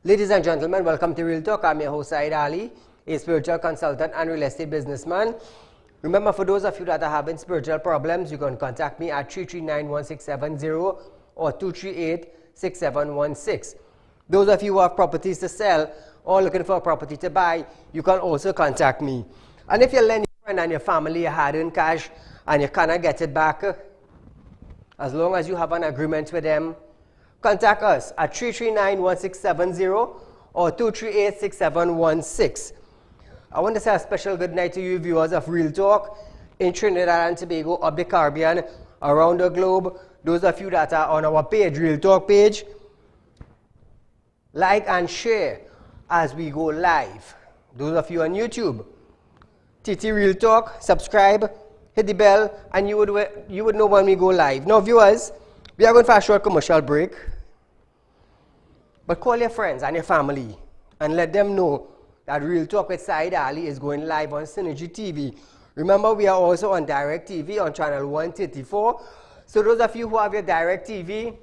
Ladies and gentlemen, welcome to Real Talk. I'm your host, Saieed Ali, a spiritual consultant and real estate businessman. Remember, for those of you that are having spiritual problems, you can contact me at 339-1670 or 238-6716. Those of you who have properties to sell or looking for a property to buy, you can also contact me. And if you lend your friend and your family a hard-earned cash and you cannot get it back, as long as you have an agreement with them, contact us at 339-1670 or 238-6716. I want to say a special good night to you viewers of Real Talk in Trinidad and Tobago, of the Caribbean, around the globe. Those of you that are on our page, Real Talk page, like and share as we go live. Those of you on YouTube, TT Real Talk, subscribe, hit the bell, and you would know when we go live. Now viewers, we are going for a short commercial break. But call your friends and your family and let them know that Real Talk with Saieed Ali is going live on Synergy TV. Remember, we are also on Direct TV on channel 134. So those of you who have your Direct TV,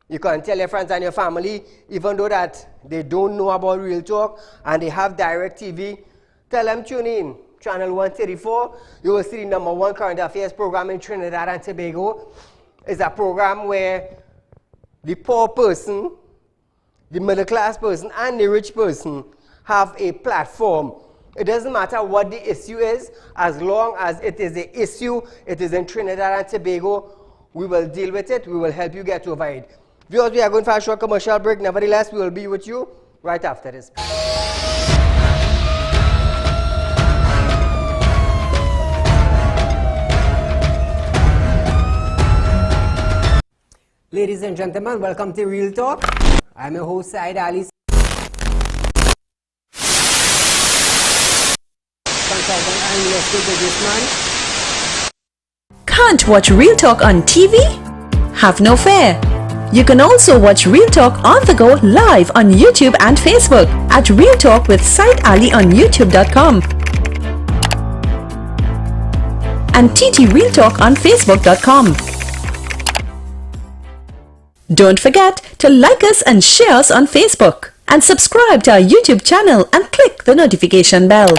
you can tell your friends and your family, even though that they don't know about Real Talk and they have Direct TV, tell them tune in. Channel 134, you will see the #1 current affairs program in Trinidad and Tobago. It's a program where the poor person, the middle class person, and the rich person have a platform. It doesn't matter what the issue is, as long as it is an issue, it is in Trinidad and Tobago, we will deal with it, we will help you get over it. Viewers, we are going for a short commercial break. Nevertheless, we will be with you right after this. Ladies and gentlemen, welcome to Real Talk. I'm your host, Saieed Ali, consultant and real estate businessman. Can't watch Real Talk on TV? Have no fear. You can also watch Real Talk on the go live on YouTube and Facebook at Real Talk with Saieed Ali on YouTube.com and TT Real Talk on Facebook.com. Don't forget to like us and share us on Facebook and subscribe to our YouTube channel and click the notification bell.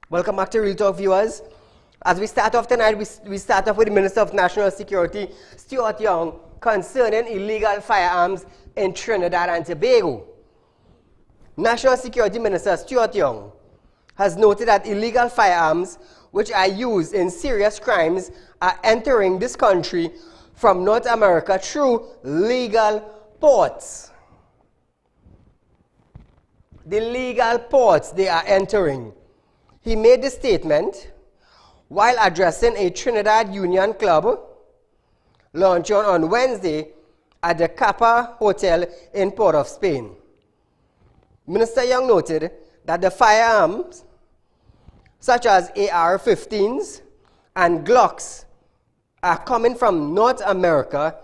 Welcome back to Real Talk, viewers. As we start off tonight, we start off with the Minister of National Security, Stuart Young, concerning illegal firearms in Trinidad and Tobago. National Security Minister Stuart Young has noted that illegal firearms, which are used in serious crimes, are entering this country from North America through legal ports. The legal ports they are entering. He made this statement while addressing a Trinidad Union Club luncheon on Wednesday at the Kappa Hotel in Port of Spain. Minister Young noted that the firearms, such as AR-15s and Glocks, are coming from North America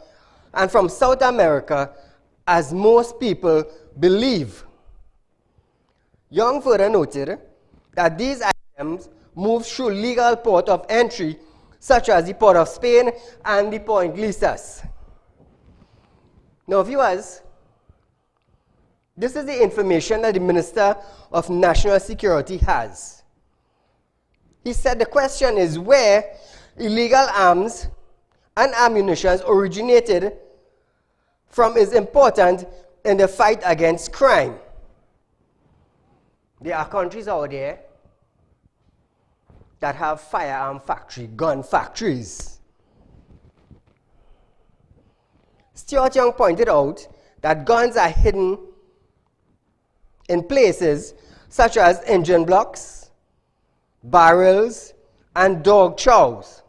and from South America, as most people believe. Young further noted that these items move through legal port of entry, such as the Port of Spain and the Point Lisas. Now, viewers, this is the information that the Minister of National Security has. He said the question is where illegal arms and ammunition originated from is important in the fight against crime. There are countries out there that have firearm factory, gun factories. Stuart Young pointed out that guns are hidden in places such as engine blocks, barrels, and dog chows,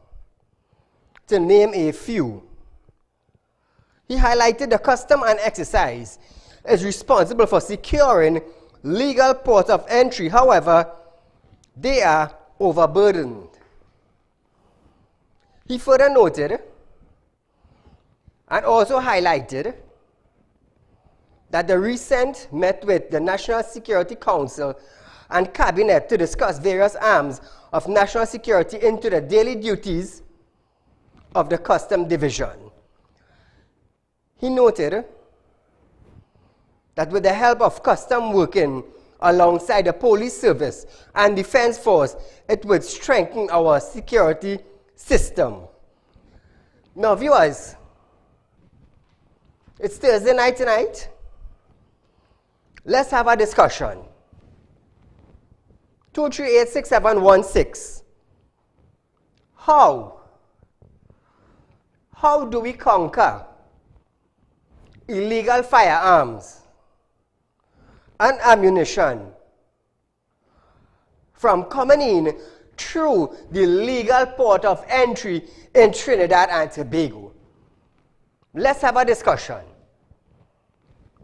to name a few. He highlighted the custom and excise is responsible for securing legal ports of entry. However, they are overburdened. He further noted and also highlighted that the recent met with the National Security Council and cabinet to discuss various arms of national security into the daily duties of the Custom Division. He noted that with the help of custom working alongside the police service and defense force, it would strengthen our security system. Now, viewers, it's Thursday night tonight. Let's have a discussion. 2386716. How do we conquer illegal firearms and ammunition from coming in through the legal port of entry in Trinidad and Tobago? Let's have a discussion.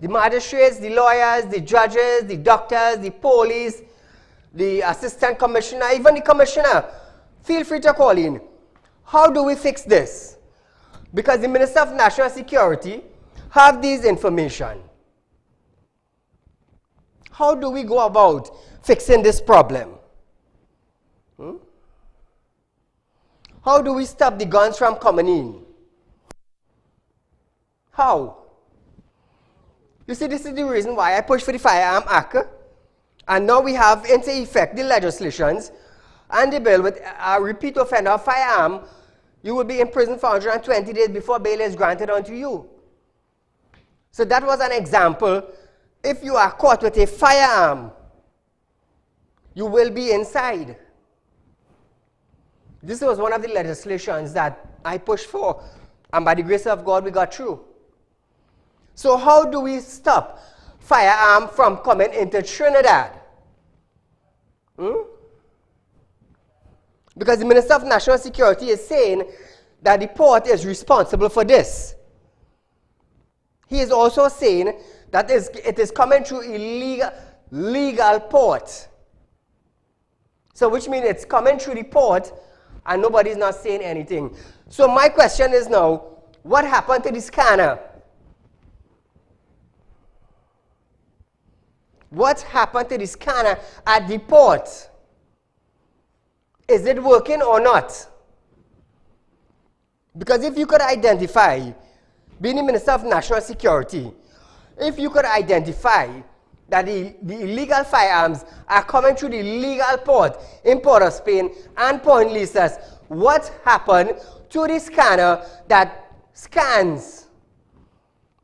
The magistrates, the lawyers, the judges, the doctors, the police, the assistant commissioner, even the commissioner, feel free to call in. How do we fix this? Because the Minister of National Security have these information. How do we go about fixing this problem? How do we stop the guns from coming in? How? You see, this is the reason why I pushed for the Firearm Act, and now we have into effect the legislations and the bill with a repeat offender of firearm. You will be in prison for 120 days before bail is granted unto you. So that was an example. If you are caught with a firearm, you will be inside. This was one of the legislations that I pushed for, and by the grace of God, we got through. So how do we stop firearm from coming into Trinidad? Because the Minister of National Security is saying that the port is responsible for this. He is also saying that it is coming through legal port. So which means it's coming through the port and nobody's not saying anything. So my question is now, what happened to the scanner? What happened to the scanner at the port? Is it working or not? Because if you could identify, being the Minister of National Security, if you could identify that the illegal firearms are coming through the legal port in Port of Spain and Point Lisas, what happened to the scanner that scans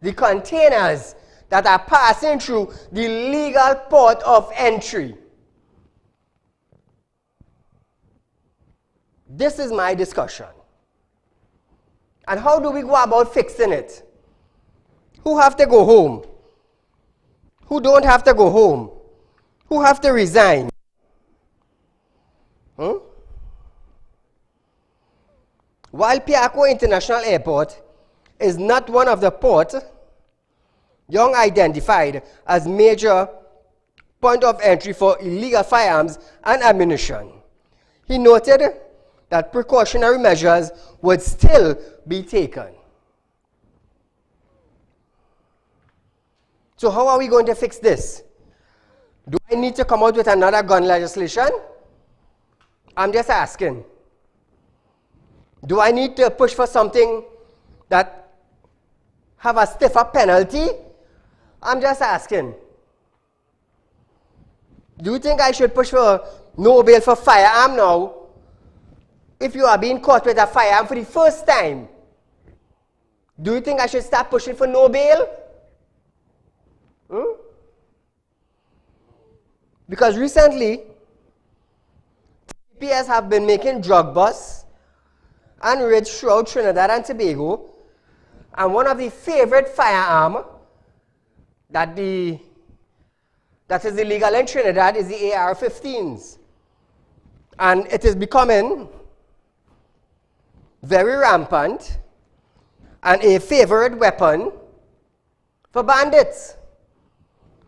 the containers that are passing through the legal port of entry? This is my discussion. And how do we go about fixing it? Who have to go home? Who don't have to go home? Who have to resign? While Piarco International Airport is not one of the ports Young identified as major point of entry for illegal firearms and ammunition, he noted that precautionary measures would still be taken. So how are we going to fix this? Do I need to come out with another gun legislation? I'm just asking. Do I need to push for something that have a stiffer penalty? I'm just asking. Do you think I should push for no bail for firearm now? If you are being caught with a firearm for the first time, do you think I should start pushing for no bail? Because recently, TPS have been making drug busts and raids throughout Trinidad and Tobago, and one of the favorite firearm that is illegal in Trinidad is the AR-15s, and it is becoming very rampant and a favorite weapon for bandits.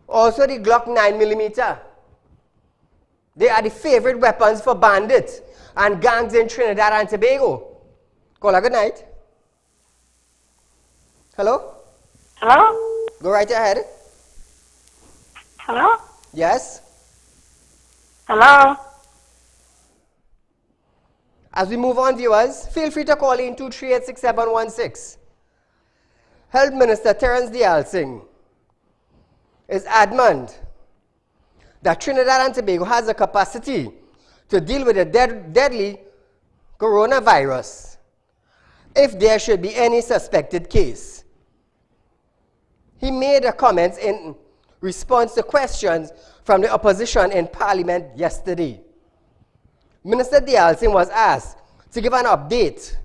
Also the Glock 9mm. They are the favorite weapons for bandits and gangs in Trinidad and Tobago. Caller, good night. Hello? Hello? Go right ahead. Hello? Yes? Hello? As we move on, viewers, feel free to call in 2386716. Health Minister Terence Dial Singh is adamant that Trinidad and Tobago has the capacity to deal with the deadly coronavirus if there should be any suspected case. He made a comment in response to questions from the opposition in Parliament yesterday. Minister Dial Singh was asked to give an update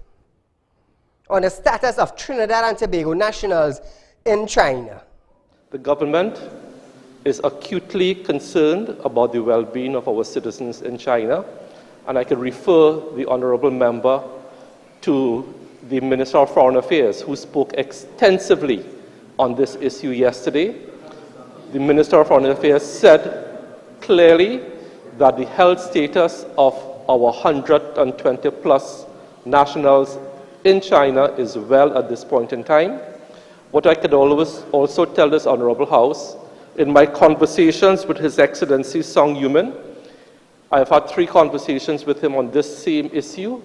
on the status of Trinidad and Tobago nationals in China. The government is acutely concerned about the well-being of our citizens in China, and I can refer the honourable member to the Minister of Foreign Affairs, who spoke extensively on this issue yesterday. The Minister of Foreign Affairs said clearly that the health status of our 120 plus nationals in China is well at this point in time. What I could always also tell this Honourable House, in my conversations with His Excellency Song Yumin, I have had 3 conversations with him on this same issue,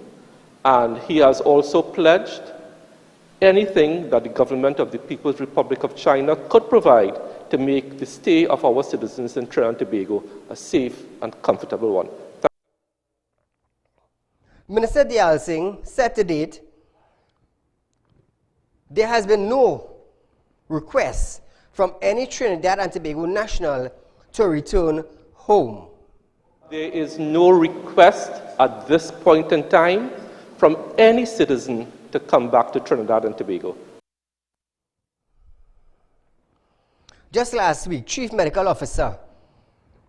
and he has also pledged anything that the government of the People's Republic of China could provide to make the stay of our citizens in Trinidad and Tobago a safe and comfortable one. Minister Dial Singh said to date, there has been no request from any Trinidad and Tobago national to return home. There is no request at this point in time from any citizen to come back to Trinidad and Tobago. Just last week, Chief Medical Officer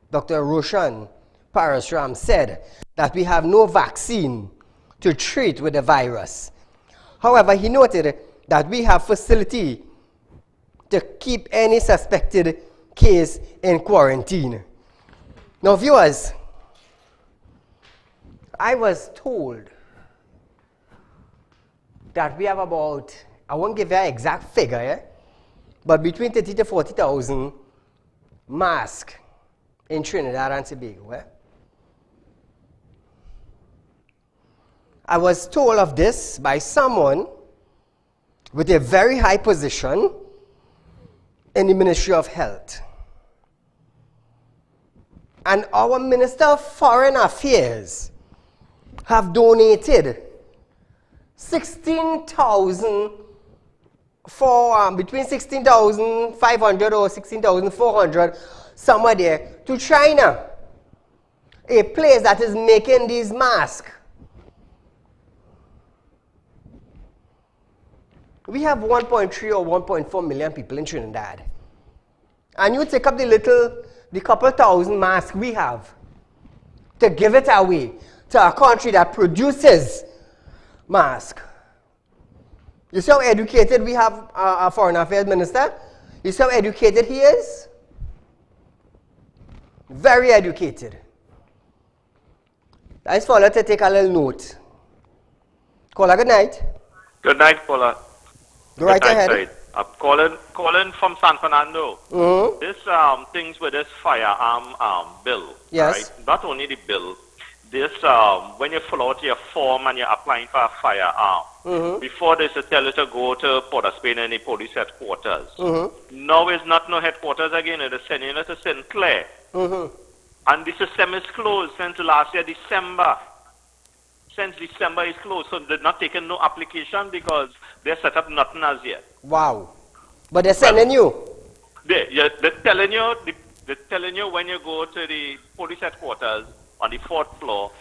Dr. Roshan Parasram said that we have no vaccine to treat with the virus. However, he noted that we have facility to keep any suspected case in quarantine. Now, viewers, I was told that we have about, I won't give you an exact figure, but between 30 to 40,000 masks in Trinidad and Tobago. I was told of this by someone with a very high position in the Ministry of Health. And our Minister of Foreign Affairs have donated 16,000 for between 16,500 or 16,400 somewhere there to China, a place that is making these masks. We have 1.3 or 1.4 million people in Trinidad, and you take up the couple thousand masks we have to give it away to a country that produces masks. You see how educated we have our Foreign Affairs Minister? You see how educated he is? Very educated. Let's follow to take a little note. Caller, good night. Good night, caller. Go right ahead. Side. I'm calling from San Fernando. Mm-hmm. This things with this firearm bill. Yes. Right? Not only the bill. This when you fill out your form and you're applying for a firearm. Mm-hmm. Before they should tell you to go to Port of Spain and the police headquarters. Mm-hmm. Now it's not no headquarters again. They're sending you to St. Clair. Mm-hmm. And the system is closed since last year December. Since December is closed, so they're not taking no application because they set up nothing as yet. Wow. But they're sending you. They're telling you when you go to the police headquarters on the 4th floor,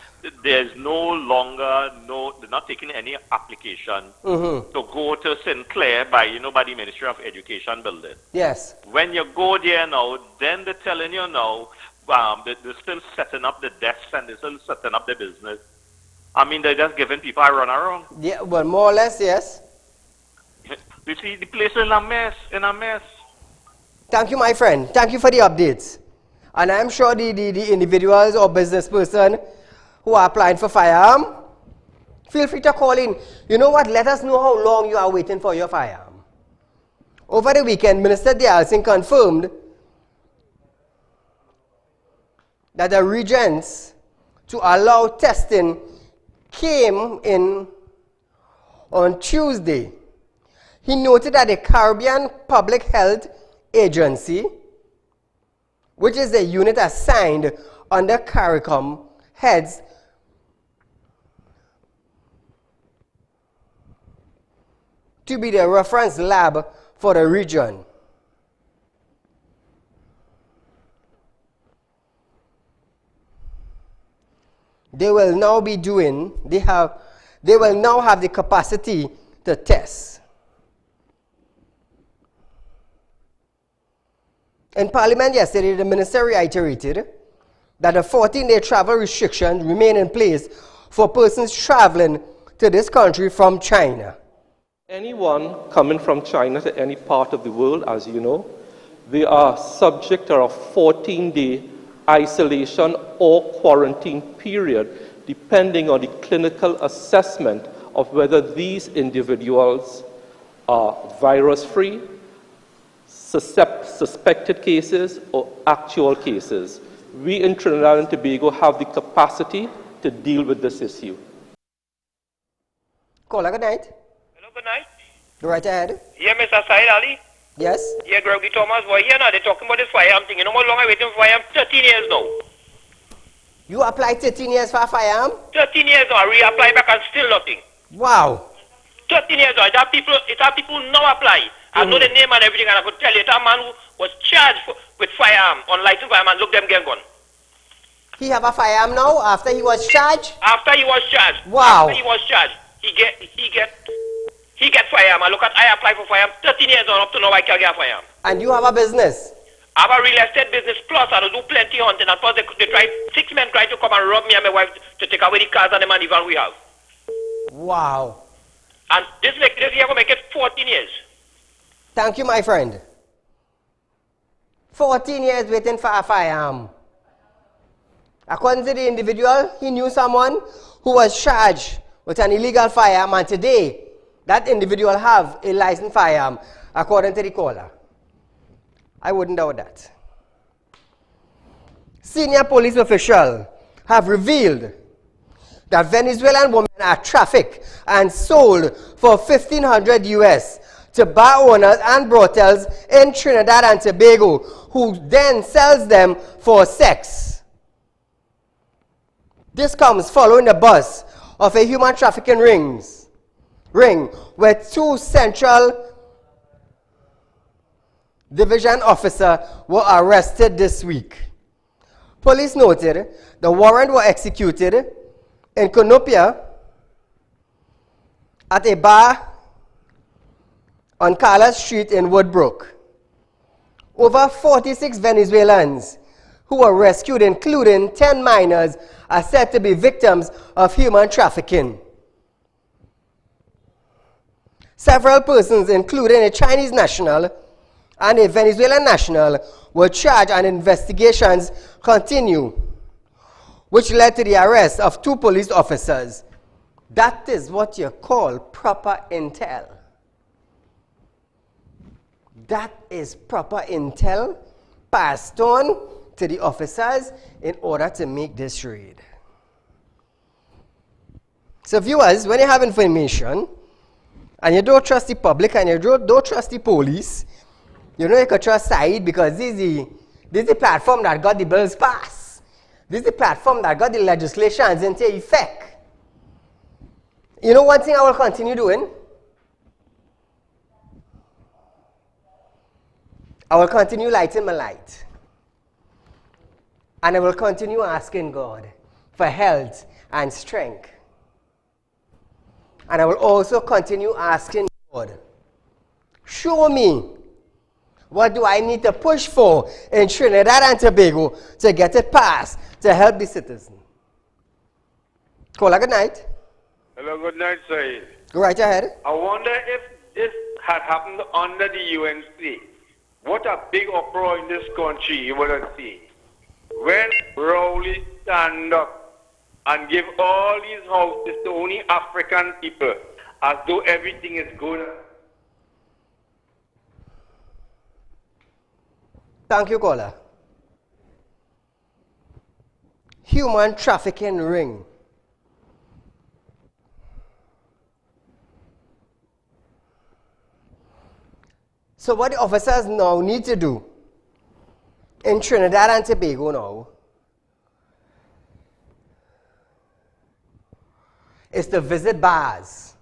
there's no longer, they're not taking any application to go to St. Clair by the Ministry of Education building. Yes. When you go there now, then they're telling you now, they're still setting up the desks and they're still setting up the business. I mean, they're just giving people a run around. Yeah, well, more or less, yes. You see, the place is in a mess. Thank you, my friend. Thank you for the updates. And I'm sure the individuals or business person who are applying for firearm, feel free to call in. You know what? Let us know how long you are waiting for your firearm. Over the weekend, Minister Dial Singh confirmed that the regents to allow testing came in on Tuesday. He noted that the Caribbean Public Health Agency, which is a unit assigned under CARICOM heads to be the reference lab for the region. They will now have the capacity to test. In Parliament yesterday, the minister reiterated that the 14-day travel restrictions remain in place for persons traveling to this country from China. Anyone coming from China to any part of the world, as you know, they are subject to a 14-day isolation or quarantine period, depending on the clinical assessment of whether these individuals are virus-free, suspected cases, or actual cases. We in Trinidad and Tobago have the capacity to deal with this issue. Caller, good night. Hello, good night. Go right ahead. Yeah, Mr. Saieed Ali. Yes? Yeah, Gregory Thomas. Well, here now, they're talking about this firearm thing. You know how long I waiting for firearm? 13 years now. You applied 13 years for a firearm? 13 years now. I reapply back and still nothing. Wow. 13 years now. It have people now apply. I know the name and everything, and I could tell you, it's a man who was charged with firearm, unlicensed firearm, and look them get gone. He have a firearm now after he was charged? After he was charged. Wow. After he was charged, he get firearm. And look at, I applied for firearm 13 years on, up to now I can't get a firearm. And you have a business? I have a real estate business, plus I do plenty hunting, and plus they try, 6 men try to come and rob me and my wife to take away the cars and the money even we have. Wow. And this year will make it 14 years. Thank you, my friend. 14 years waiting for a firearm. According to the individual, he knew someone who was charged with an illegal firearm, and today that individual have a licensed firearm, according to the caller. I wouldn't doubt that. Senior police officials have revealed that Venezuelan women are trafficked and sold for $1,500 US to bar owners and brothels in Trinidad and Tobago, who then sells them for sex. This comes following the bust of a human trafficking ring where 2 Central Division officers were arrested this week. Police noted the warrant was executed in Conopia at a bar on Carla Street in Woodbrook. Over 46 Venezuelans who were rescued, including 10 minors, are said to be victims of human trafficking. Several persons, including a Chinese national and a Venezuelan national, were charged, and investigations continue, which led to the arrest of 2 police officers. That is what you call proper intel. That is proper intel passed on to the officers in order to make this raid. So viewers, when you have information and you don't trust the public and you don't trust the police, you know you can trust Saieed, because this is the platform that got the bills passed. This is the platform that got the legislations into effect. You know one thing I will continue doing? I will continue lighting my light. And I will continue asking God for health and strength. And I will also continue asking God, show me what do I need to push for in Trinidad and Tobago to get it passed to help the citizen. Caller, good night. Hello, good night, Saeed. Go right ahead. I wonder if this had happened under the UNC. What a big uproar in this country you would have seen. When Rowley stand up and give all these houses to only African people, as though everything is good. Thank you, caller. human trafficking ring. So what the officers now need to do in Trinidad and Tobago now is to visit bars.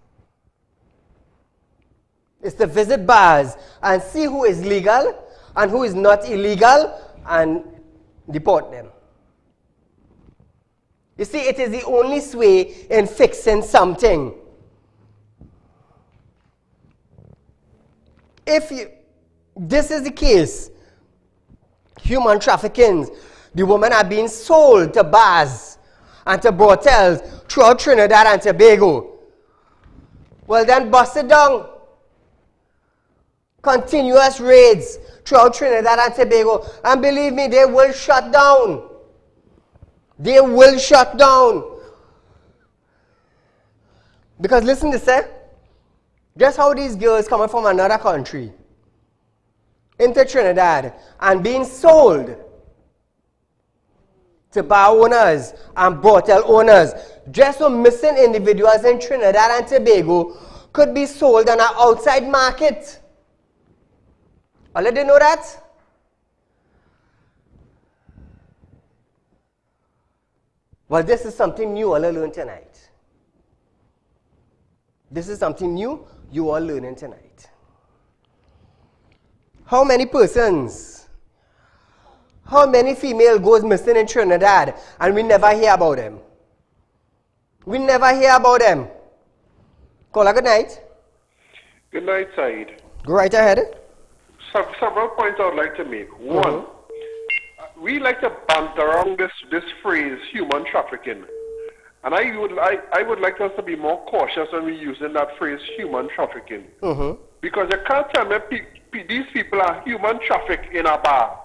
It's to visit bars and see who is legal and who is not illegal and deport them. You see, it is the only way in fixing something. If this is the case, human trafficking, the women are being sold to bars and to brothels throughout Trinidad and Tobago. Well then bust it down. Continuous raids throughout Trinidad and Tobago, and believe me, they will shut down. They will shut down. Because listen to this, just how these girls coming from another country into Trinidad and being sold to bar owners and brothel owners, just so missing individuals in Trinidad and Tobago could be sold on an outside market. All did you know that? Well, this is something new all learn tonight. This is something new you all learning tonight. How many persons, how many female goes missing in Trinidad and we never hear about them? We never hear about them. Caller, good night. Good night, Saeed. Go right ahead. Several points I would like to make. One, we like to banter around this phrase, human trafficking. And I would like us to be more cautious when we're using that phrase, human trafficking. Because you can't tell me these people are human trafficked in a bar.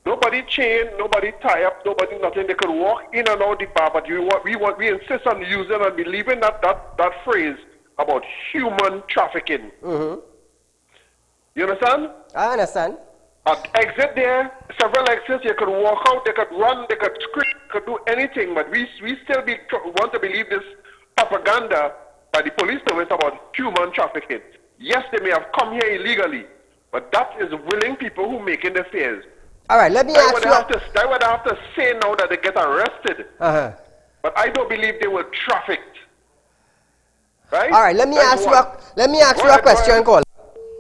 Nobody chained, nobody tie up, nobody nothing. They could walk in and out the bar, but we insist on using and believing that phrase about human trafficking. You understand? I understand. Exit there, several exits, you could walk out, they could run, they could scream, could do anything, but we still want to believe this propaganda by the police service about human trafficking. Yes, they may have come here illegally, but that is willing people who making the fears. All right, let me ask you. They would have to say now that they get arrested. But I don't believe they were trafficked. Right? All right, let me ask you a question, Cole.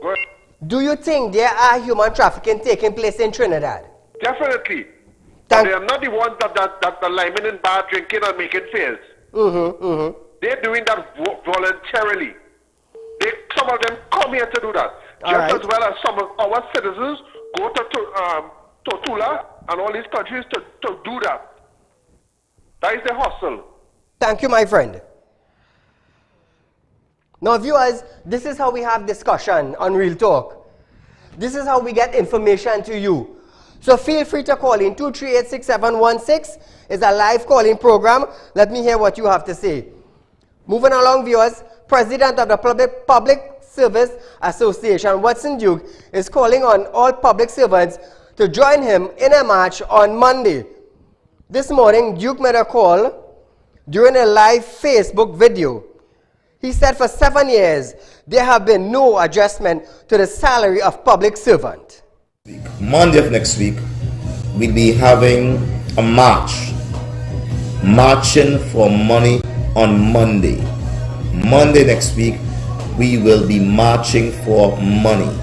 Go ahead. Do you think there are human trafficking taking place in Trinidad? Definitely. But they are not the ones that are lying in bar drinking and making fears. They're doing that voluntarily. Some of them come here to do that. As well as some of our citizens go to Tula and all these countries to do that. That is the hustle. Thank you, my friend. Now, viewers, this is how we have discussion on Real Talk. This is how we get information to you. So feel free to call in. 238-6716 is a live calling program. Let me hear what you have to say. Moving along, viewers, President of the Public Service Association, Watson Duke, is calling on all public servants to join him in a march on Monday. This morning, Duke made a call during a live Facebook video. He said for 7 years, there have been no adjustment to the salary of public servant. Monday of next week, we'll be having a march. Marching for money on Monday. Monday next week, we will be marching for money.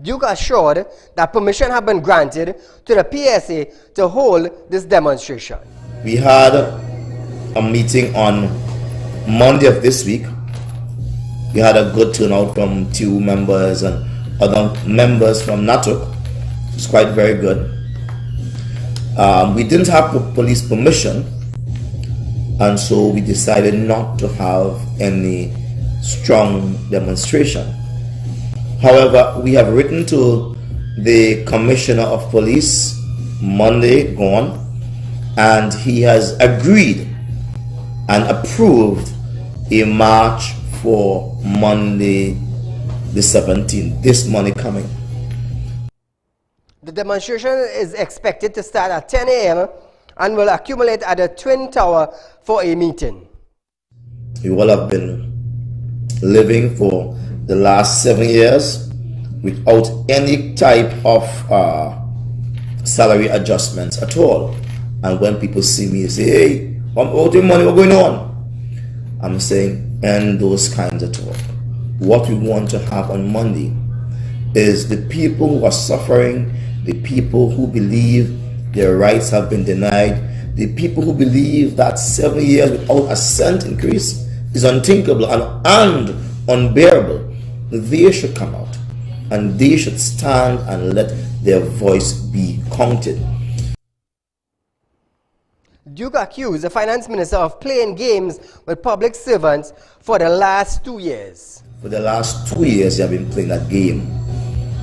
Duke assured that permission had been granted to the PSA to hold this demonstration. We had a meeting on Monday of this week. We had a good turnout from TU members and other members from NATO. It's quite very good. We didn't have police permission, and so we decided not to have any strong demonstration. However, we have written to the Commissioner of Police Monday gone, and he has agreed and approved a march for Monday the 17th, this Monday coming. The demonstration is expected to start at 10 a.m. and will accumulate at the Twin Tower for a meeting. You all have been living for the last 7 years without any type of salary adjustments at all. And when people see me, they say, hey, I'm out of money, what's going on? I'm saying, end those kinds of talk. What we want to have on Monday is the people who are suffering, the people who believe their rights have been denied, the people who believe that 7 years without a cent increase is unthinkable and unbearable. They should come out and they should stand and let their voice be counted. Duke accused the finance minister of playing games with public servants for the last 2 years. For the last 2 years, they have been playing that game.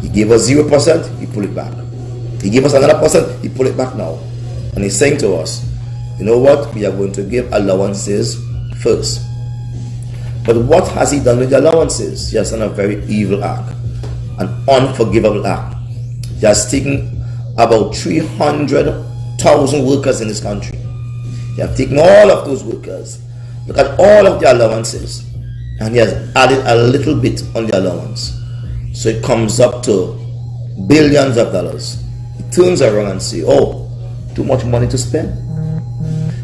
He gave us 0%, he pulled it back. He gave us another %, he pulled it back now. And he's saying to us, you know what, we are going to give allowances first. But what has he done with the allowances? He has done a very evil act, an unforgivable act. He has taken about 300,000 workers in this country. He has taken all of those workers, look at all of the allowances, and he has added a little bit on the allowance. So it comes up to billions of dollars. He turns around and says, oh, too much money to spend.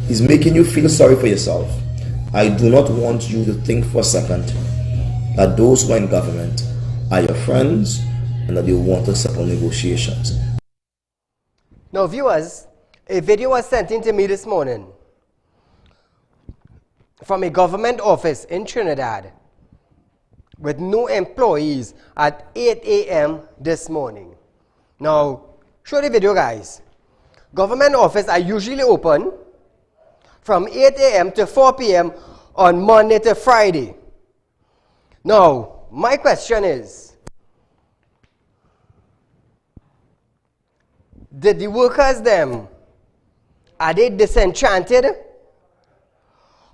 He's making you feel sorry for yourself. I do not want you to think for a second that those who are in government are your friends and that they want to settle negotiations. Now viewers, a video was sent in to me this morning from a government office in Trinidad with no employees at 8 a.m. this morning. Now, show the video, guys. Government offices are usually open from 8 a.m. to 4 p.m. on Monday to Friday. Now, my question is, did the workers them, are they disenchanted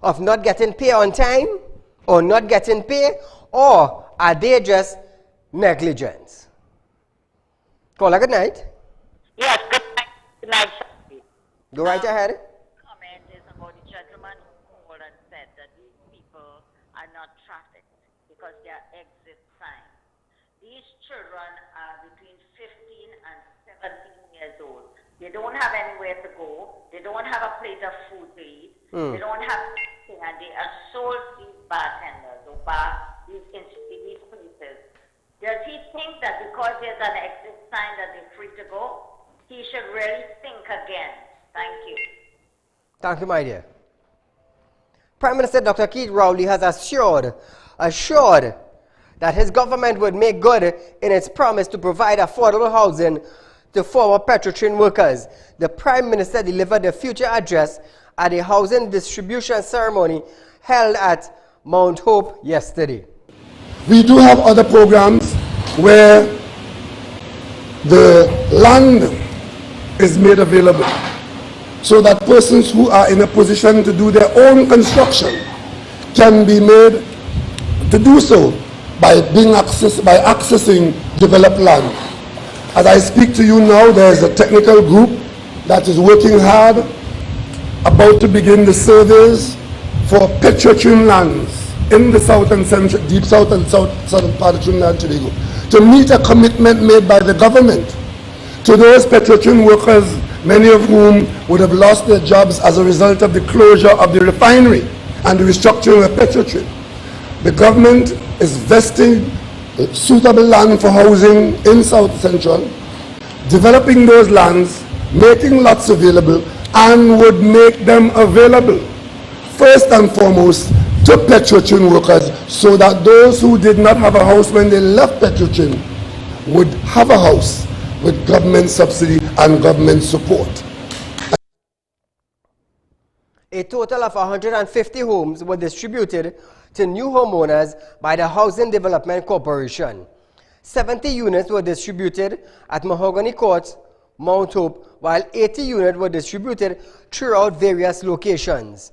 of not getting pay on time or not getting pay, or are they just negligent? Caller, good night. Yes, good night. Good night. Go right ahead. Comment is about the gentleman who called and said that these people are not trafficked because they are exit signs. These children are between 15 and 17 years old. They don't have anywhere to go. They don't have a plate of food to eat. They don't have anything, and they assault these bartenders or these places. Does he think that because there's an exit sign that they're free to go? He should really think again. Thank you. Thank you, my dear. Prime Minister Dr. Keith Rowley has assured that his government would make good in its promise to provide affordable housing to former Petrotrin workers. The Prime Minister delivered the future address at a housing distribution ceremony held at Mount Hope yesterday. We do have other programs where the land is made available so that persons who are in a position to do their own construction can be made to do so by accessing developed land. As I speak to you now, there is a technical group that is working hard, about to begin the surveys for Petrotrin lands in the south and central, deep south and southern part of Trinidad and Tobago, to meet a commitment made by the government to those Petrotrin workers, many of whom would have lost their jobs as a result of the closure of the refinery and the restructuring of Petrotrin. The government is vesting suitable land for housing in South Central, developing those lands, making lots available, and would make them available first and foremost to Petrotrin workers, so that those who did not have a house when they left Petrotrin would have a house with government subsidy and government support. A total of 150 homes were distributed to new homeowners by the Housing Development Corporation. 70 units were distributed at Mahogany Court, Mount Hope, while 80 units were distributed throughout various locations.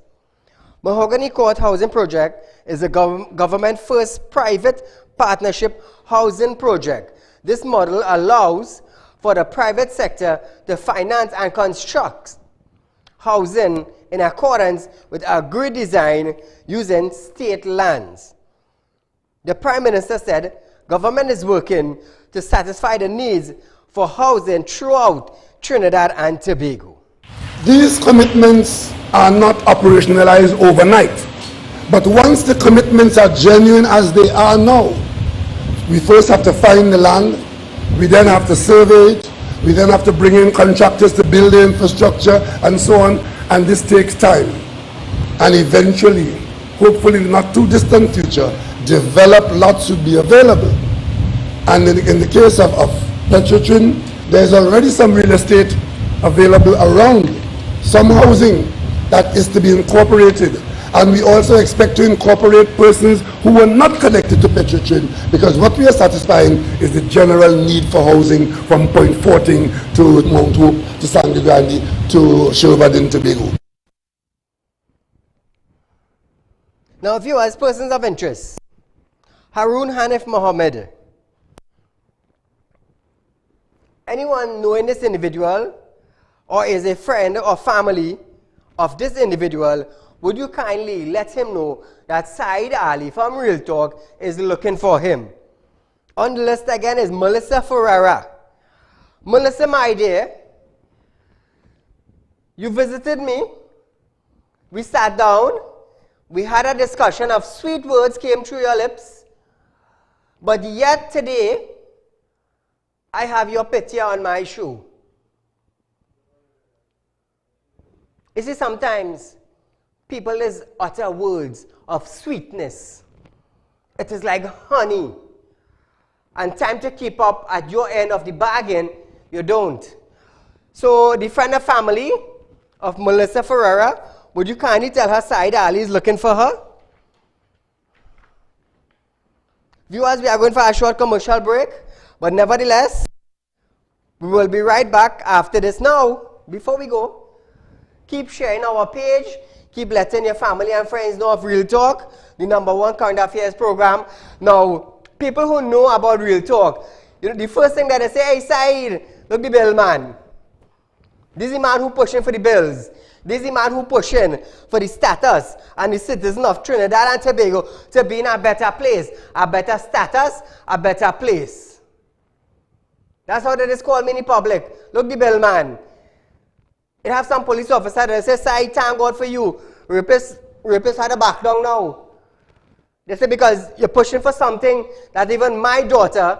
Mahogany Court Housing Project is a government first private partnership housing project. This model allows for the private sector to finance and construct housing in accordance with agreed design using state lands. The Prime Minister said government is working to satisfy the needs for housing throughout Trinidad and Tobago. These commitments are not operationalized overnight, but once the commitments are genuine as they are now, we first have to find the land, we then have to survey it, we then have to bring in contractors to build the infrastructure and so on, and this takes time. And eventually, hopefully in the not too distant future, developed lots will be available. And in the case of Petrotrin, there's already some real estate available around, some housing that is to be incorporated. And we also expect to incorporate persons who are not connected to Petrotrin, because what we are satisfying is the general need for housing from Point Fortin to Mount Hope to Sangre Grande to Sherwood and Tobago. Now, viewers, persons of interest, Harun Hanif Mohammed. Anyone knowing this individual or is a friend or family of this individual, would you kindly let him know that Saieed Ali from Real Talk is looking for him? On the list again is Melissa Ferreira. Melissa, my dear, you visited me. We sat down. We had a discussion of sweet words came through your lips. But yet today, I have your picture on my shoe. You see, sometimes people is utter words of sweetness. It is like honey. And time to keep up at your end of the bargain, you don't. So the friend and family of Melissa Ferreira, would you kindly tell her Saieed Ali is looking for her? Viewers, we are going for a short commercial break, but nevertheless, we will be right back after this. Now, before we go, keep sharing our page, keep letting your family and friends know of Real Talk, the #1 current affairs program. Now, people who know about Real Talk, the first thing that they say, hey Saieed, look the bill man. This is the man who pushing for the bills. This is the man who pushing for the status and the citizen of Trinidad and Tobago to be in a better place, a better status, a better place. That's how they just call me in the public. Look the bill man. It have some police officer that say, Saieed, thank God for you. Rapists had a back down now. They say because you're pushing for something that even my daughter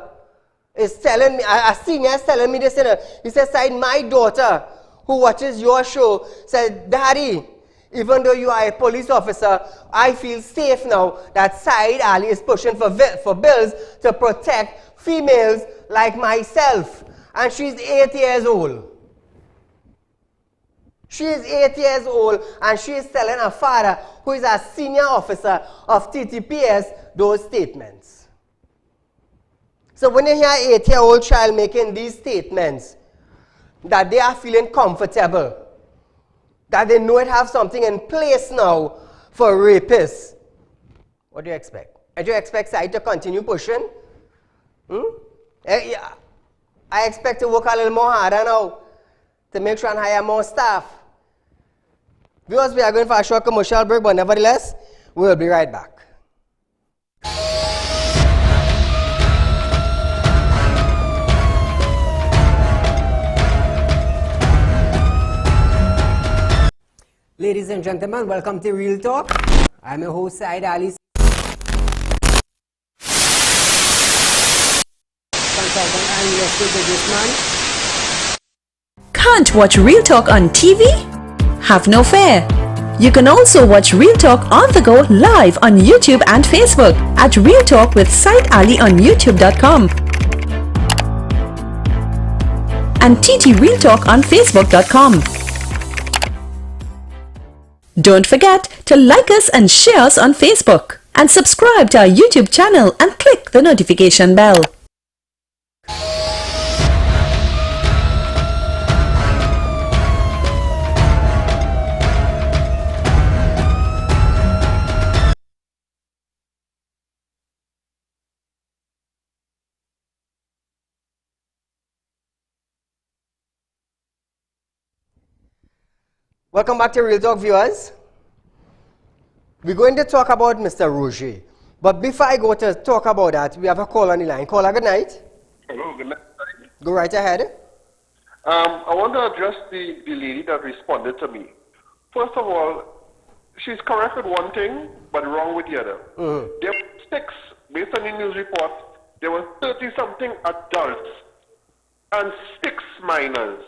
is telling me, a senior is telling me this. He says, Saieed, my daughter who watches your show said, Daddy, even though you are a police officer, I feel safe now that Saieed Ali is pushing for bills to protect females like myself. And she's 8 years old. She is 8 years old and she is telling her father, who is a senior officer of TTPS, those statements. So when you hear an 8-year-old child making these statements, that they are feeling comfortable, that they know it have something in place now for rapists, what do you expect? Do you expect Saieed to continue pushing? I expect to work a little more harder now to make sure and hire more staff. Viewers, we are going for a short commercial break, but nevertheless, we will be right back. Ladies and gentlemen, welcome to Real Talk. I'm your host, Saieed Ali, consultant and investor businessman. Can't watch Real Talk on TV? Have no fear. You can also watch Real Talk on the go live on YouTube and Facebook at Real Talk with Saieed Ali on YouTube.com and TT Real Talk on Facebook.com. Don't forget to like us and share us on Facebook and subscribe to our YouTube channel and click the notification bell. Welcome back to Real Talk, viewers. We're going to talk about Mr. Roger. But before I go to talk about that, we have a call on the line. Caller, good night. Hello, good night. Go right ahead. I want to address the lady that responded to me. First of all, she's correct with one thing, but wrong with the other. There were 6, based on the news report, there were 30-something adults and 6 minors.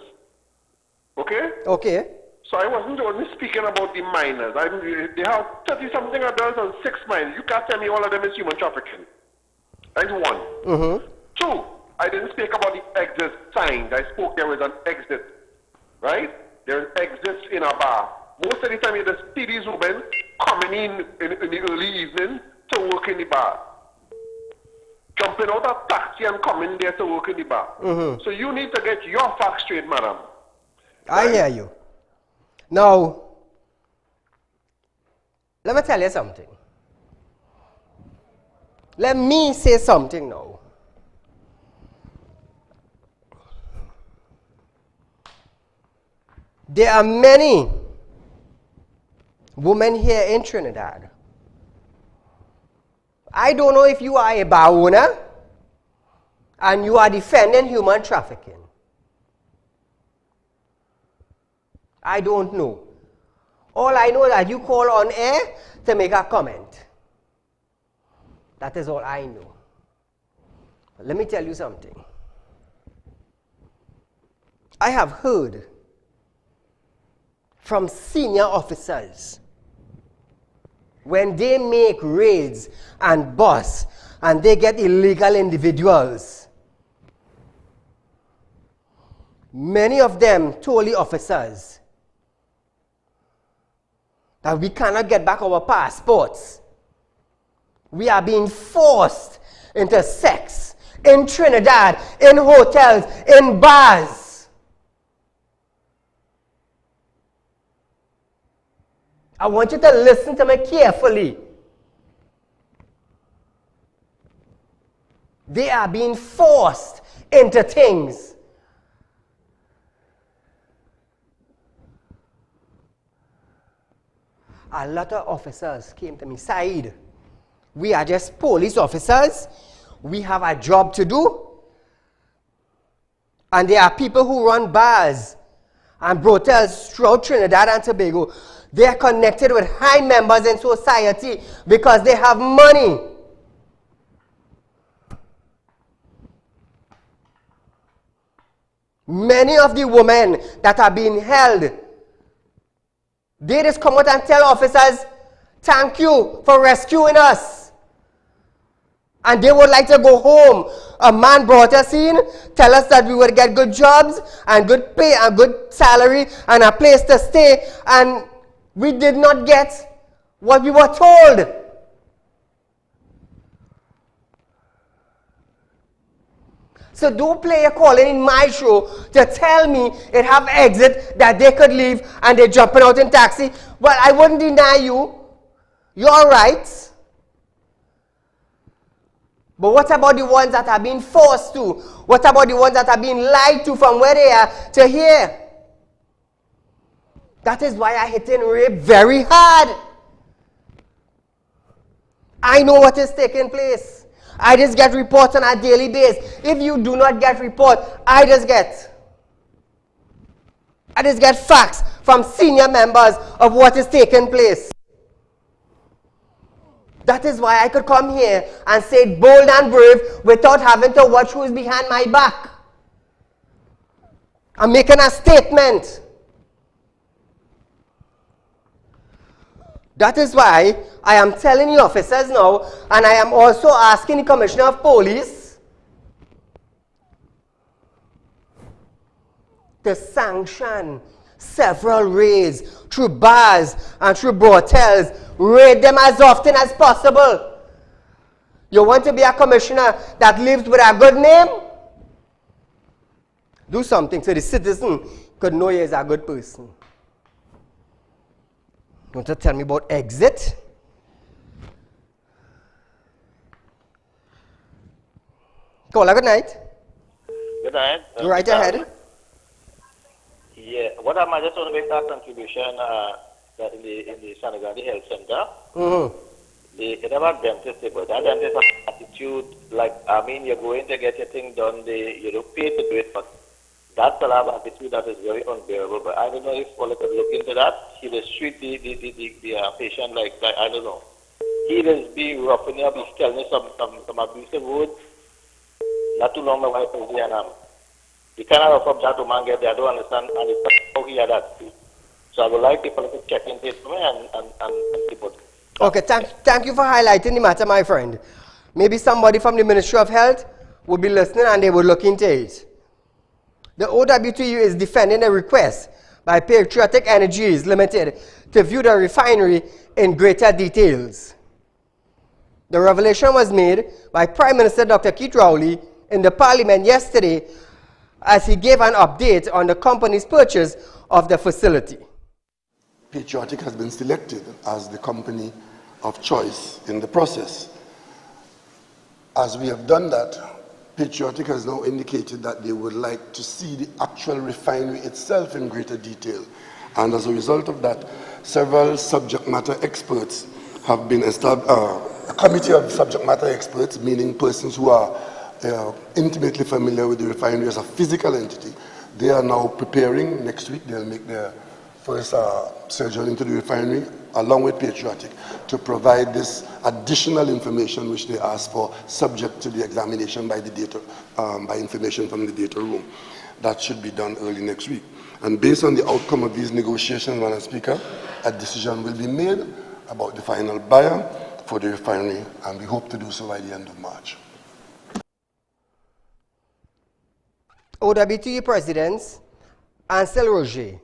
Okay? Okay. So I wasn't only speaking about the minors. They have 30-something adults and 6 minors. You can't tell me all of them is human trafficking. That's one. 2, I didn't speak about the exit signs. I spoke there was an exit. Right? There is exits in a bar. Most of the time you just see these women coming in the early evening to work in the bar. Jumping out of taxi and coming there to work in the bar. So you need to get your facts straight, madam. I hear you. Now, let me tell you something. Let me say something now. There are many women here in Trinidad. I don't know if you are a bar owner and you are defending human trafficking. I don't know. All I know is that you call on air to make a comment. That is all I know. But let me tell you something. I have heard from senior officers when they make raids and busts and they get illegal individuals. Many of them told the officers that we cannot get back our passports. We are being forced into sex in Trinidad, in hotels, in bars. I want you to listen to me carefully. They are being forced into things. A lot of officers came to me, Saeed, we are just police officers. We have a job to do. And there are people who run bars and brothels throughout Trinidad and Tobago. They are connected with high members in society because they have money. Many of the women that are being held, they just come out and tell officers, thank you for rescuing us. And they would like to go home. A man brought us in, tell us that we would get good jobs and good pay and good salary and a place to stay. And we did not get what we were told. So don't play a calling in my show to tell me it have exit that they could leave and they're jumping out in taxi. Well, I wouldn't deny you. You're right. But what about the ones that are being forced to? What about the ones that are being lied to from where they are to here? That is why I hit in rape very hard. I know what is taking place. I just get reports on a daily basis. If you do not get report, I just get facts from senior members of what is taking place. That is why I could come here and say it bold and brave without having to watch who is behind my back. I'm making a statement. That is why I am telling you officers now, and I am also asking the Commissioner of Police to sanction several raids through bars and through brothels. Raid them as often as possible. You want to be a commissioner that lives with a good name? Do something so the citizen could know you is a good person. You want to tell me about exit? Caller, good night. Good night. Right ahead. Yeah, what what I just want to make that contribution that in the Senegal Health Center. They never have dentists, but that dentist has attitude like, I mean, you're going to get your thing done, you don't pay to do it, but that will have attitude that is very unbearable. But I don't know if Paula could look into that. He will treat the patient like that. I don't know. He will be roughing up. He's telling me some abusive words. Not too long my wife was there, and he cannot rough up that woman get there. I don't understand, and it's how he had that. So I would like people to check into it for me and people. Okay, thank you for highlighting the matter, my friend. Maybe somebody from the Ministry of Health would be listening and they would look into it. The OWTU is defending a request by Patriotic Energies Limited to view the refinery in greater details. The revelation was made by Prime Minister Dr. Keith Rowley in the Parliament yesterday as he gave an update on the company's purchase of the facility. Patriotic has been selected as the company of choice in the process. As we have done that, Patriotic has now indicated that they would like to see the actual refinery itself in greater detail. And as a result of that, several subject matter experts have been established, a committee of subject matter experts, meaning persons who are intimately familiar with the refinery as a physical entity. They are now preparing. Next week they'll make their first surgery into the refinery, along with Patriotic, to provide this additional information which they asked for, subject to the examination by the data, by information from the data room. That should be done early next week. And based on the outcome of these negotiations, Madam Speaker, a decision will be made about the final buyer for the refinery, and we hope to do so by the end of March. OWTU President Ansel Roger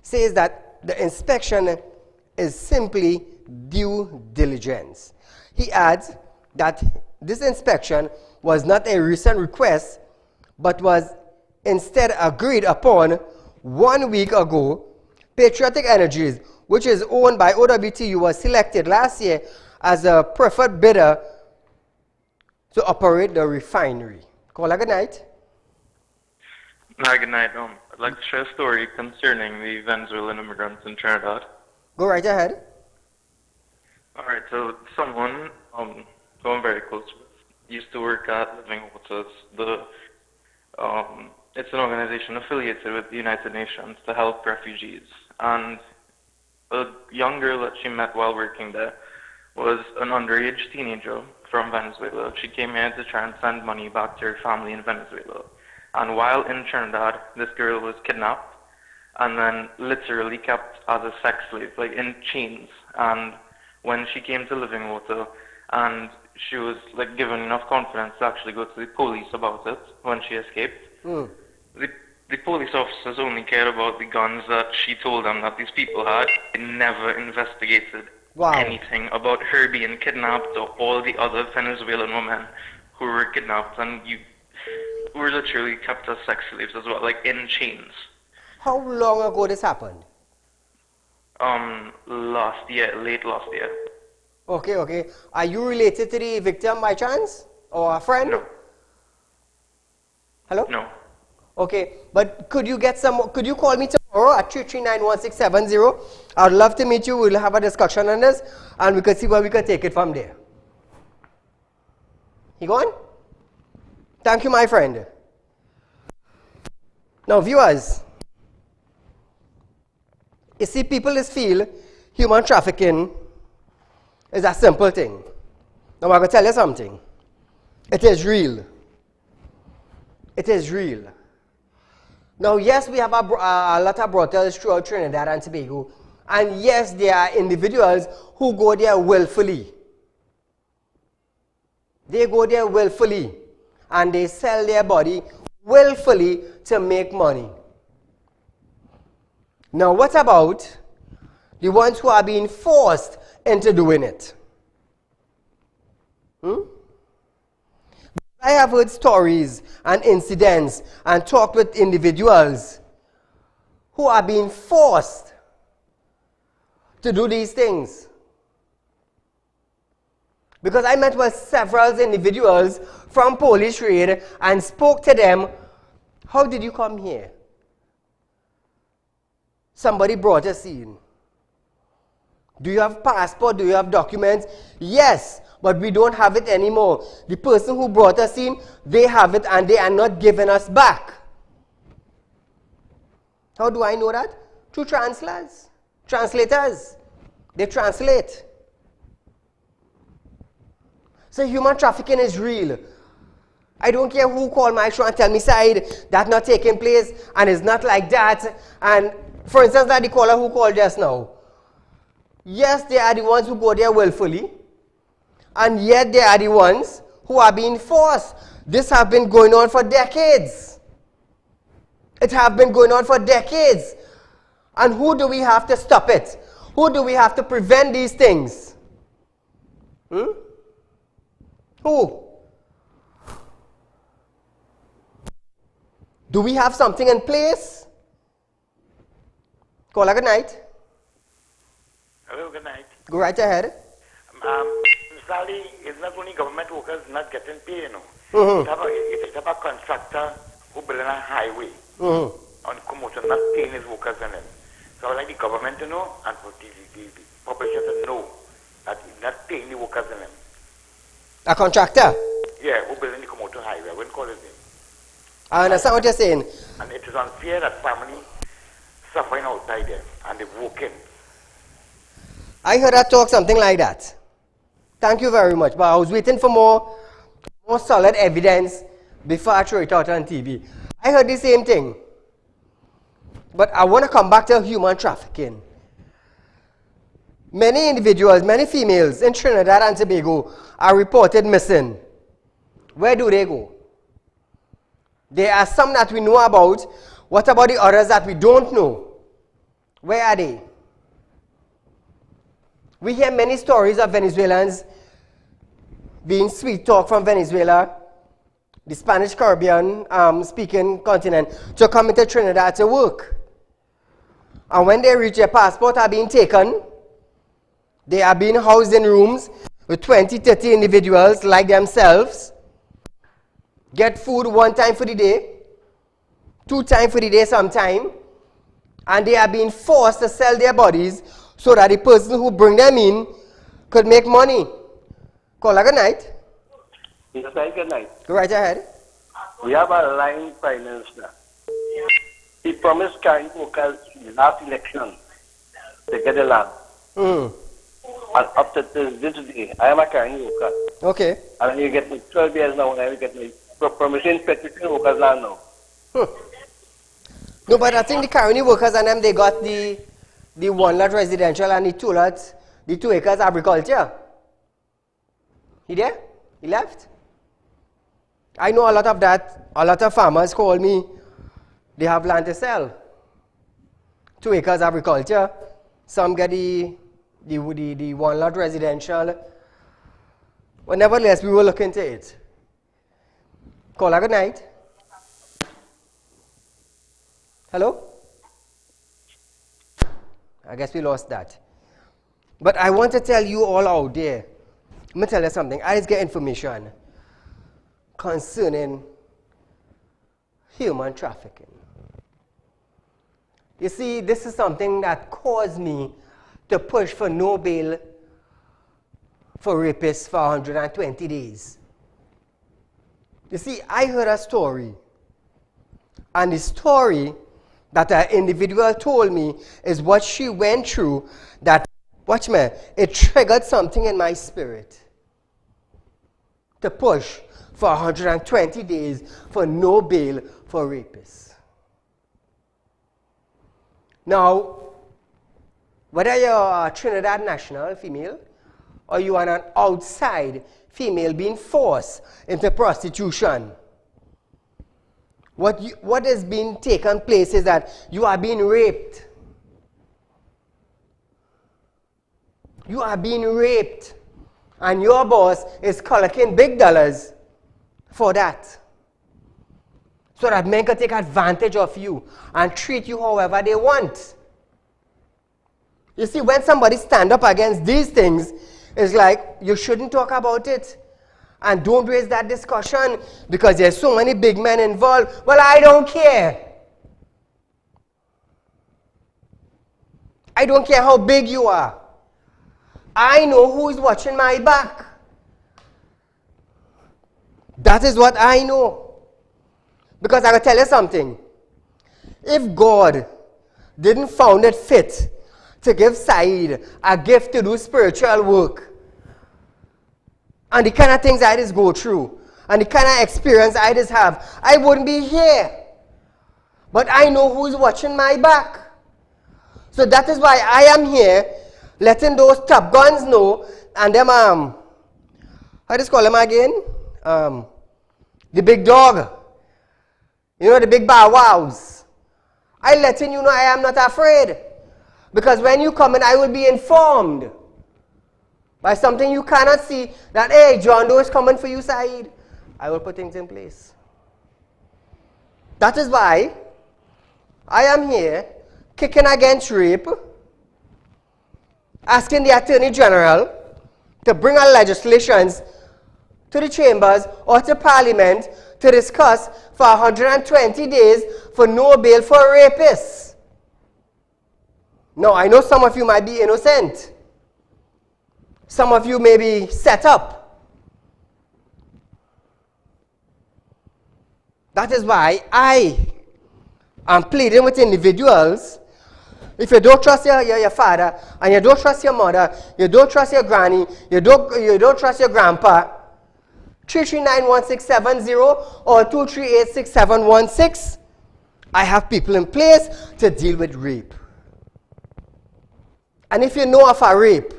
says that the inspection is simply due diligence. He adds that this inspection was not a recent request, but was instead agreed upon 1 week ago. Patriotic Energies, which is owned by OWTU, was selected last year as a preferred bidder to operate the refinery. Caller, good night. Hi, good night. I'd like to share a story concerning the Venezuelan immigrants in Trinidad. Go right ahead. All right, so someone who I'm very close with used to work at Living Waters. It's an organization affiliated with the United Nations to help refugees. And a young girl that she met while working there was an underage teenager from Venezuela. She came here to try and send money back to her family in Venezuela. And while in Trinidad, this girl was kidnapped and then literally kept as a sex slave, like in chains. And when she came to Living Water, and she was like given enough confidence to actually go to the police about it when she escaped, the police officers only cared about the guns that she told them that these people had. They never investigated anything about her being kidnapped or all the other Venezuelan women who were kidnapped and were literally kept as sex slaves as well, like in chains. How long ago this happened? Last year, late last year. Okay. Are you related to the victim by chance? Or a friend? No. Hello? No. Okay, but could you call me tomorrow at 3391670? I'd love to meet you. We'll have a discussion on this and we could see where we could take it from there. You going? Thank you, my friend. Now, viewers, you see, people just feel human trafficking is a simple thing. Now, I'm going to tell you something. It is real. It is real. Now, yes, we have a lot of brothels throughout Trinidad and Tobago. And yes, there are individuals who go there willfully. They go there willfully. And they sell their body willfully to make money. Now, what about the ones who are being forced into doing it? I have heard stories and incidents and talked with individuals who are being forced to do these things. Because I met with several individuals from police raid and spoke to them. How did you come here? somebody brought us in. Do you have passport? Do you have documents? Yes, but we don't have it anymore. The person who brought us in, they have it and they are not giving us back. How do I know that? Through translators. They translate. So human trafficking is real. I don't care who called my show and tell me, Saeed, that's not taking place and it's not like that. And for instance, that the caller who called just now. Yes, they are the ones who go there willfully. And yet they are the ones who are being forced. This has been going on for decades. It has been going on for decades. And who do we have to stop it? Who do we have to prevent these things? Who? Do we have something in place? Caller, good night. Hello, good night. Go right ahead. Sally, it's not only government workers not getting paid, you know. It's about a contractor who building a highway on commotion, not paying his workers and them. So I would like the government to know and for the population to know that he's not paying the workers and them. A contractor? Yeah, who building the commotion highway. I wouldn't call his name. I understand what you're saying. And it is unfair that family suffering outside there and they working. I heard her talk something like that. Thank you very much. But I was waiting for more solid evidence before I throw it out on TV. I heard the same thing. But I want to come back to human trafficking. Many individuals, many females in Trinidad and Tobago are reported missing. Where do they go? There are some that we know about. What about the others that we don't know? Where are they? We hear many stories of Venezuelans being sweet talk from Venezuela, the Spanish Caribbean speaking continent, to come into Trinidad to work. And when they reach, their passport are being taken. They are being housed in rooms with 20, 30 individuals like themselves. Get food 1 time for the day, 2 times for the day sometime, and they are being forced to sell their bodies so that the person who bring them in could make money. Caller, good night. Yes, good night. Go right ahead. We have a line prime minister. He promised carrying workers in the last election to get the land. And up to this day, I am a carrying worker. Okay. And you get me 12 years now, and I will get me permission to take workers land now. No, but I think the carrying workers and them, they got the 1 lot residential and the 2 lots, the 2 acres agriculture. He there? He left? I know a lot of that. A lot of farmers call me. They have land to sell. 2 acres agriculture. Some get the 1 lot residential. But nevertheless, we will look into it. Caller, good night. Hello? I guess we lost that. But I want to tell you all out there. Let me tell you something. I just get information concerning human trafficking. You see, this is something that caused me to push for no bail for rapists for 120 days. You see, I heard a story. And the story that an individual told me is what she went through that, watch me, it triggered something in my spirit to push for 120 days for no bail for rapists. Now, whether you're a Trinidad national female or you are an outside female being forced into prostitution, what is being taken place is that you are being raped. You are being raped. And your boss is collecting big dollars for that. So that men can take advantage of you and treat you however they want. You see, when somebody stand up against these things, it's like you shouldn't talk about it. And don't raise that discussion because there's so many big men involved. Well, I don't care. I don't care how big you are. I know who is watching my back. That is what I know. Because I will tell you something. If God didn't found it fit to give Saeed a gift to do spiritual work, and the kind of things I just go through, and the kind of experience I just have, I wouldn't be here. But I know who's watching my back. So that is why I am here, letting those top guns know, and them, how do you call them again? The big dog. You know, the big bow wows. I letting you know I am not afraid. Because when you come in, I will be informed by something you cannot see, that, hey, John Doe is coming for you, Saeed. I will put things in place. That is why I am here, kicking against rape, asking the Attorney General to bring our legislations to the chambers or to Parliament to discuss for 120 days for no bail for rapists. Now, I know some of you might be innocent. Some of you may be set up. That is why I am pleading with individuals. If you don't trust your father, and you don't trust your mother, you don't trust your granny, you don't trust your grandpa, 3391670 or 2386716, I have people in place to deal with rape. And if you know of a rape,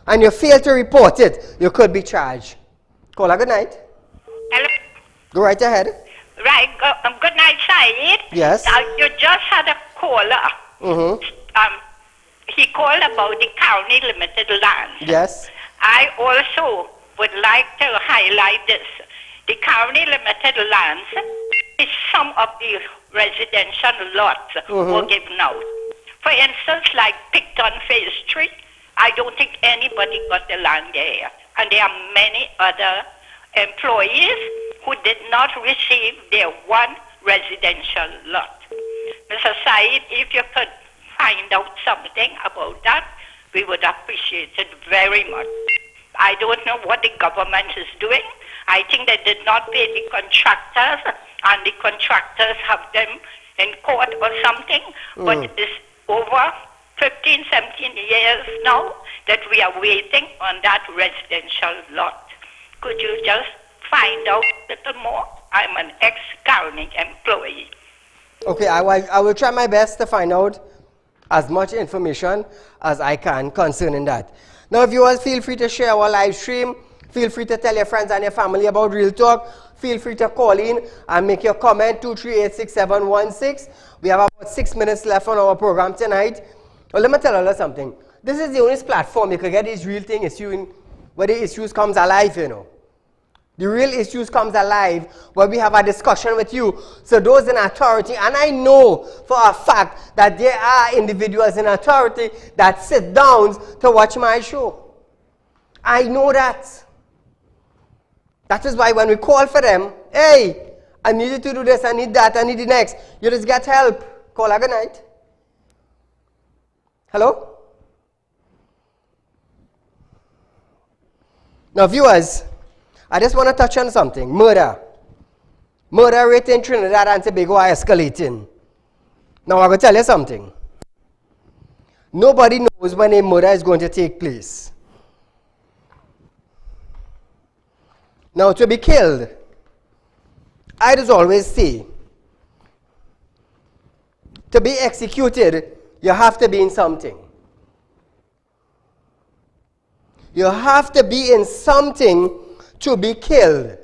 and you fail to report it, you could be charged. Caller, good night. Hello. Go right ahead. Right. Good night, Saeed. Yes. You just had a caller. Mm-hmm. He called about the county limited lands. Yes. I also would like to highlight this. The county limited lands is some of the residential lots were given out. For instance, like Picton Phase 3, I don't think anybody got the land there. And there are many other employees who did not receive their one residential lot. Mr. Saeed, if you could find out something about that, we would appreciate it very much. I don't know what the government is doing. I think they did not pay the contractors, and the contractors have them in court or something. But it's over 15, 17 years now that we are waiting on that residential lot. Could you just find out a little more? I'm an ex-county employee. Okay, I will try my best to find out as much information as I can concerning that. Now, if you all feel free to share our live stream, feel free to tell your friends and your family about Real Talk. Feel free to call in and make your comment, 2386716. We have about 6 minutes left on our program tonight. Well, let me tell you something. This is the only platform you can get this real thing issue where the issues comes alive, you know. The real issues comes alive where we have a discussion with you. So those in authority, and I know for a fact that there are individuals in authority that sit down to watch my show. I know that. That is why when we call for them, hey, I need you to do this, I need that, I need the next, you just get help. Call, good night. Hello? Now, viewers, I just want to touch on something. Murder. Murder rate in Trinidad and Tobago are escalating. Now, I'm going to tell you something. Nobody knows when a murder is going to take place. Now, to be killed, I just always say, to be executed, you have to be in something. You have to be in something to be killed.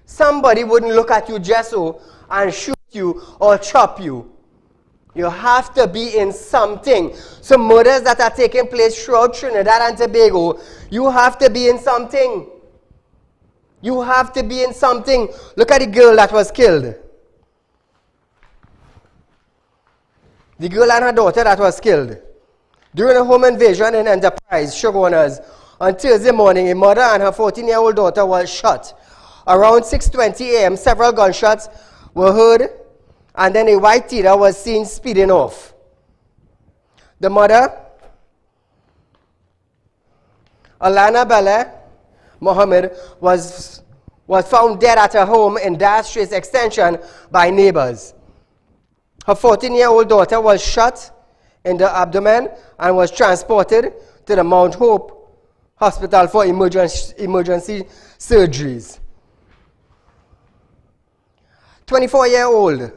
Somebody wouldn't look at you just so and shoot you or chop you. You have to be in something. So murders that are taking place throughout Trinidad and Tobago, you have to be in something. You have to be in something. Look at the girl that was killed. The girl and her daughter that was killed. During a home invasion in Enterprise, Sugaronas, on Thursday morning, a mother and her 14-year-old daughter was shot. Around 6:20 a.m., several gunshots were heard, and then a white Tita was seen speeding off. The mother, Alana Bella Mohammed, was found dead at her home in Dar Straits Extension by neighbors. Her 14-year-old daughter was shot in the abdomen and was transported to the Mount Hope Hospital for emergency surgeries. 24-year-old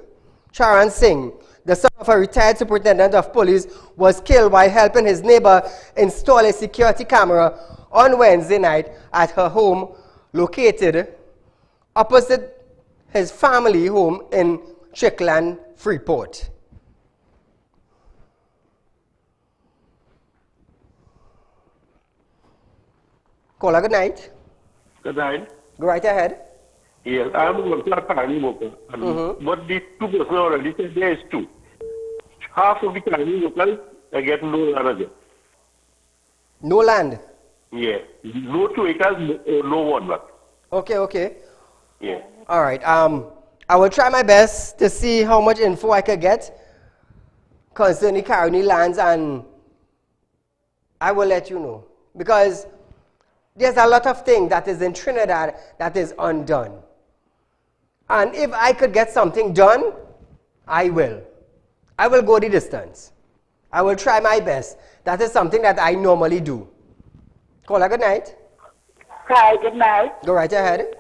Charan Singh, the son of a retired superintendent of police, was killed while helping his neighbor install a security camera on Wednesday night at her home located opposite his family home in Strickland, Freeport. Caller, good night. Good night. Go right ahead. Yes, I am working at Parani Local. But the two persons already said there is two. Half of the Parani Local, I get no land again. No land? Yeah. No 2 acres, no 1 lot. Okay, okay. Yeah. All right. I will try my best to see how much info I could get concerning Caroni lands, and I will let you know. Because there's a lot of things that is in Trinidad that is undone. And if I could get something done, I will. I will go the distance. I will try my best. That is something that I normally do. Caller, good night. Hi, good night. Go right ahead.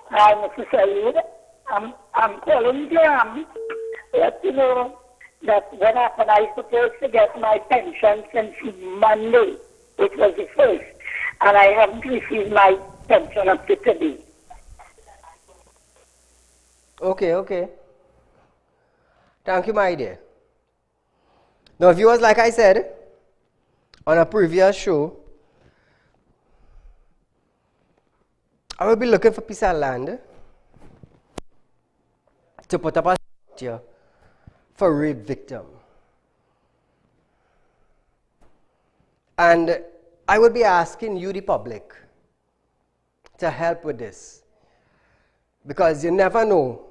Hi, Mr. Sayeed. I'm calling you let you know that when I supposed to get my pension since Monday, which was the 1st, and I haven't received my pension up to today. Okay, okay. Thank you, my dear. Now, viewers, like I said on a previous show, I will be looking for piece of land to put up a structure for a rape victim. And I would be asking you, the public, to help with this. Because you never know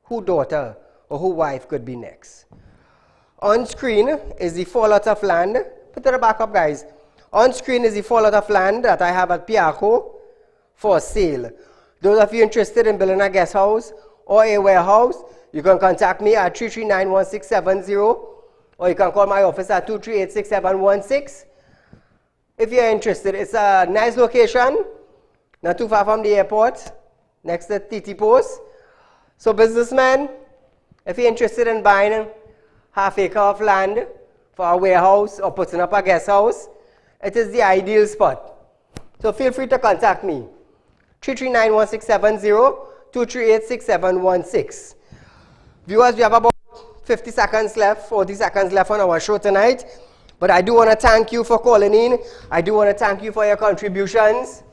who daughter or who wife could be next. On screen is the fallout of land. Put it back up, guys. On screen is the fallout of land that I have at Piaco for sale. Those of you interested in building a guest house or a warehouse, you can contact me at 339-1670, or you can call my office at 238-6716. If you're interested, it's a nice location, not too far from the airport, next to TT Post. So businessmen, if you're interested in buying half acre of land for a warehouse or putting up a guest house, it is the ideal spot. So feel free to contact me. 339-1670, 238-6716. Viewers, we have about 50 seconds left, 40 seconds left on our show tonight. But I do want to thank you for calling in. I do want to thank you for your contributions.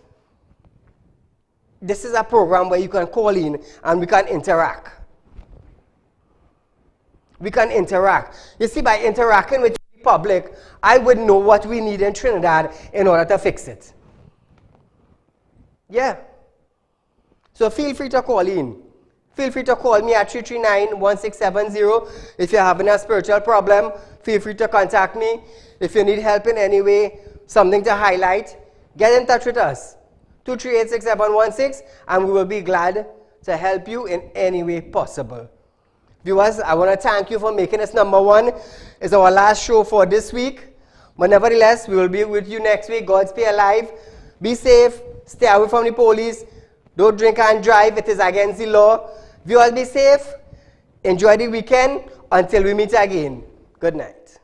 This is a program where you can call in and we can interact. We can interact. You see, by interacting with the public, I would know what we need in Trinidad in order to fix it. Yeah. So feel free to call in. Feel free to call me at 339-1670. If you're having a spiritual problem, feel free to contact me. If you need help in any way, something to highlight, get in touch with us. 238-6716, and we will be glad to help you in any way possible. Viewers, I want to thank you for making this #1. It's our last show for this week. But nevertheless, we will be with you next week. God's Be Alive. Be safe. Stay away from the police. Don't drink and drive. It is against the law. Viewers, be safe. Enjoy the weekend. Until we meet again. Good night.